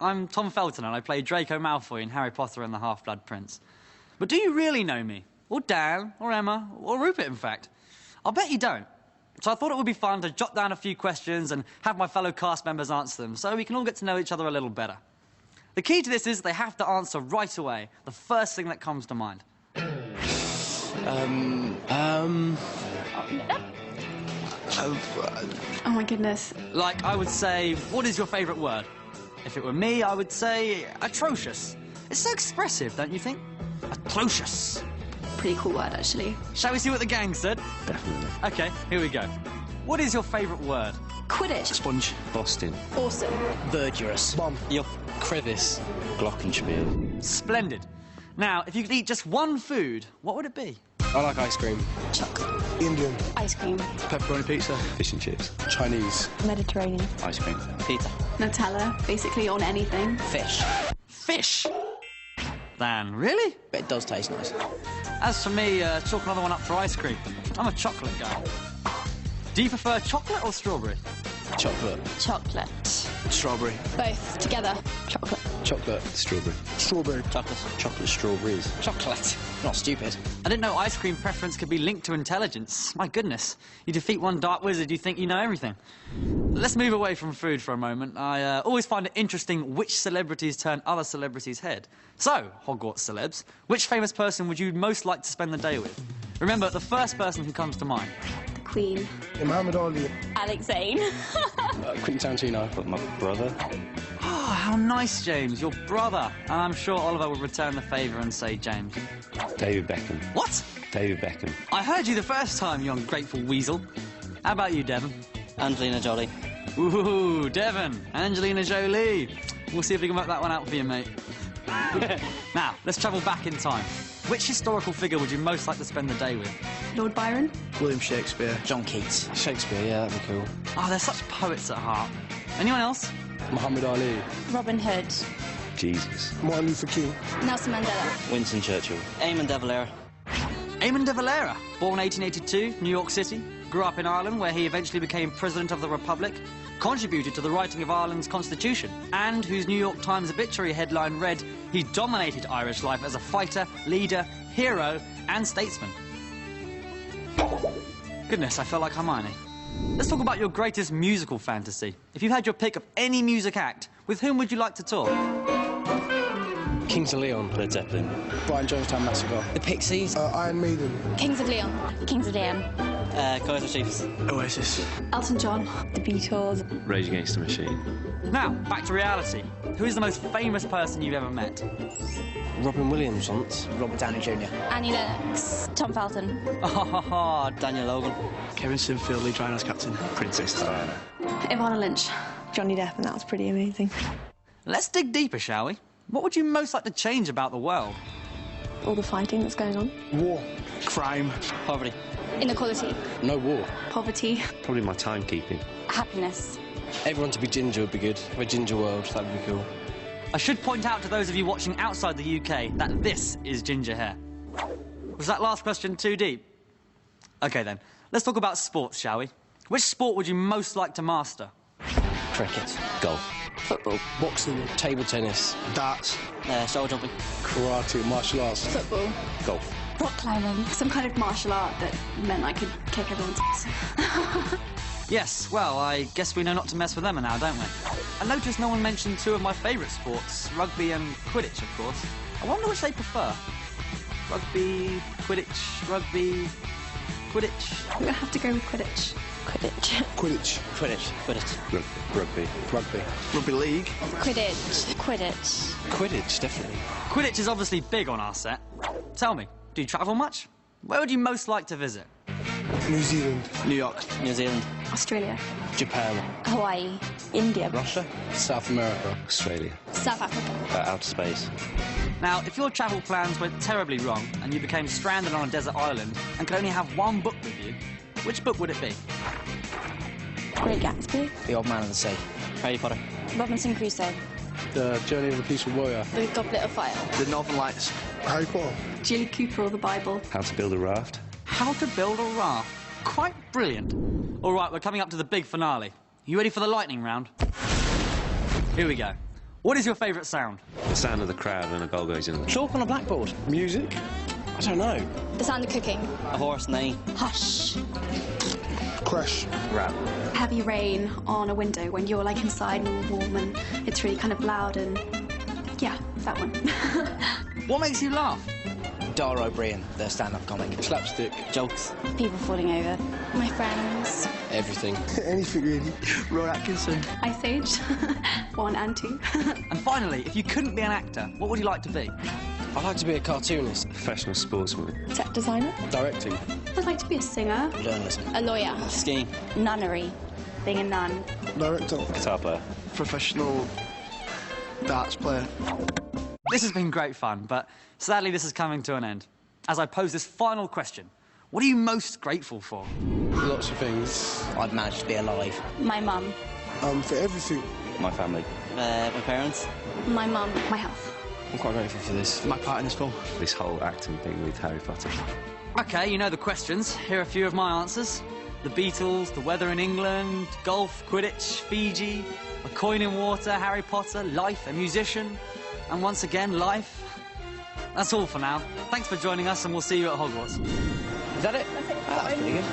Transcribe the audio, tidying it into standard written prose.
I'm Tom Felton and I play Draco Malfoy in Harry Potter and the Half-Blood Prince. But do you really know me? Or Dan, or Emma, or Rupert, in fact? I'll bet you don't. So I thought it would be fun to jot down a few questions and have my fellow cast members answer them, so we can all get to know each other a little better. The key to this is they have to answer right away, the first thing that comes to mind. Oh my goodness. Like, I would say, what is your favourite word? If it were me, I would say atrocious. It's so expressive, don't you think? Atrocious. Pretty cool word, actually. Shall we see what the gang said? Definitely. OK, here we go. What is your favourite word? Quidditch. Sponge. Boston. Awesome. Verdurous. Bomb. Your crevice. Glockenspiel. Splendid. Now, if you could eat just one food, what would it be? I like ice cream. Chocolate. Indian. Ice cream. Pepperoni pizza. Fish and chips. Chinese. Mediterranean. Ice cream. Pizza. Nutella, basically on anything. Fish. Fish. Dan, really? But it does taste nice. As for me, chalk another one up for ice cream. I'm a chocolate guy. Do you prefer chocolate or strawberry? Chocolate. Chocolate. Strawberry. Both together. Chocolate. Chocolate. Strawberry. Strawberry. Chocolate. Chocolate strawberries. Chocolate. Not stupid. I didn't know ice cream preference could be linked to intelligence. My goodness. You defeat one dark wizard, you think you know everything. Let's move away from food for a moment. I always find it interesting which celebrities turn other celebrities' head. So, Hogwarts celebs, which famous person would you most like to spend the day with? Remember, the first person who comes to mind. The Queen. Muhammad Ali. Alex Zane. Quentin Tarantino. But my brother. Oh, how nice, James, your brother. And I'm sure Oliver would return the favour and say James. David Beckham. What? David Beckham. I heard you the first time, you ungrateful weasel. How about you, Devon? Angelina Jolie. Ooh, Devon, Angelina Jolie. We'll see if we can work that one out for you, mate. Now, let's travel back in time. Which historical figure would you most like to spend the day with? Lord Byron. William Shakespeare. John Keats. Shakespeare, yeah, that'd be cool. Oh, they're such poets at heart. Anyone else? Muhammad Ali. Robin Hood. Jesus. Martin Luther King. Nelson Mandela. Winston Churchill. Eamon de Valera. Eamon de Valera, born 1882, New York City, grew up in Ireland where he eventually became President of the Republic, contributed to the writing of Ireland's constitution, and whose New York Times obituary headline read, "He dominated Irish life as a fighter, leader, hero, and statesman." Goodness, I felt like Hermione. Let's talk about your greatest musical fantasy. If you had your pick of any music act, with whom would you like to tour? Kings of Leon. Led Zeppelin. Brian Jonestown Massacre. The Pixies. Iron Maiden. Kings of Leon. Kings of Leon. Kaiser Chiefs. Oasis. Elton John. The Beatles. Rage Against the Machine. Now, back to reality. Who is the most famous person you've ever met? Robin Williams once. Robert Downey Jr. Annie Lennox. Tom Felton. Oh, Daniel Logan. Kevin Sinfield, Lee Trinos captain. Princess Diana. Ivana Lynch. Johnny Depp, and that was pretty amazing. let's dig deeper, shall we? What would you most like to change about the world? All the fighting that's going on. War. Crime. Poverty. Inequality. No war. Poverty. Probably my timekeeping. Happiness. Everyone to be ginger would be good. A ginger world, that'd be cool. I should point out to those of you watching outside the UK that this is ginger hair. Was that last question too deep? OK, then. Let's talk about sports, shall we? Which sport would you most like to master? Cricket. Golf. Football. Boxing. Table tennis. Darts. Shoulder jumping. Karate. Martial arts. Football. Golf. Rock climbing. Some kind of martial art that meant I could kick everyone's ass. Yes, well, I guess we know not to mess with them now, don't we? I noticed no one mentioned two of my favourite sports, rugby and Quidditch, of course. I wonder which they prefer. Rugby, Quidditch, rugby, Quidditch. I'm gonna have to go with Quidditch. Quidditch. Quidditch. Quidditch. Quidditch. Rugby. Rugby. Rugby league. Quidditch. Quidditch. Quidditch, definitely. Quidditch is obviously big on our set. Tell me, do you travel much? Where would you most like to visit? New Zealand. New York. New Zealand. Australia. Japan. Hawaii. India. Russia. South America. Australia. South Africa. Outer space. Now, if your travel plans went terribly wrong and you became stranded on a desert island and could only have one book with you, which book would it be? Great Gatsby. The Old Man of the Sea. Harry Potter. Robinson Crusoe. The Journey of the Peaceful Warrior. The Goblet of Fire. The Northern Lights. Harry Potter. Jilly Cooper or the Bible. How to build a raft. How to build a raft. Quite brilliant. All right, we're coming up to the big finale. You ready for the lightning round? Here we go. What is your favourite sound? The sound of the crowd when a goal goes in. Chalk on a blackboard. Music? I don't know. The sound of cooking. A horse neighing. Hush. Crash. Rap. Heavy rain on a window when you're like inside and all warm and it's really kind of loud and yeah, that one. What makes you laugh? Dara O'Brien, the stand-up comic. Slapstick. Jokes. People falling over. My friends. Everything. Anything really. Roy Atkinson. Ice Age 1 and 2. And finally, if you couldn't be an actor, what would you like to be? I'd like to be a cartoonist. Professional sportsman. Set designer. Directing. I'd like to be a singer. Journalism. A lawyer. Skiing. Nunnery. Being a nun. Director. Guitar player. Professional darts player. This has been great fun, but sadly this is coming to an end. As I pose this final question, what are you most grateful for? Lots of things. I've managed to be alive. My mum. For everything. My family. My parents. My mum. My health. I'm quite grateful for this. My part in this film. This whole acting thing with Harry Potter. Okay, you know the questions. Here are a few of my answers. The Beatles, the weather in England, golf, Quidditch, Fiji, a coin in water, Harry Potter, life, a musician, and once again, life. That's all for now. Thanks for joining us, and we'll see you at Hogwarts. Is that it? That's pretty good.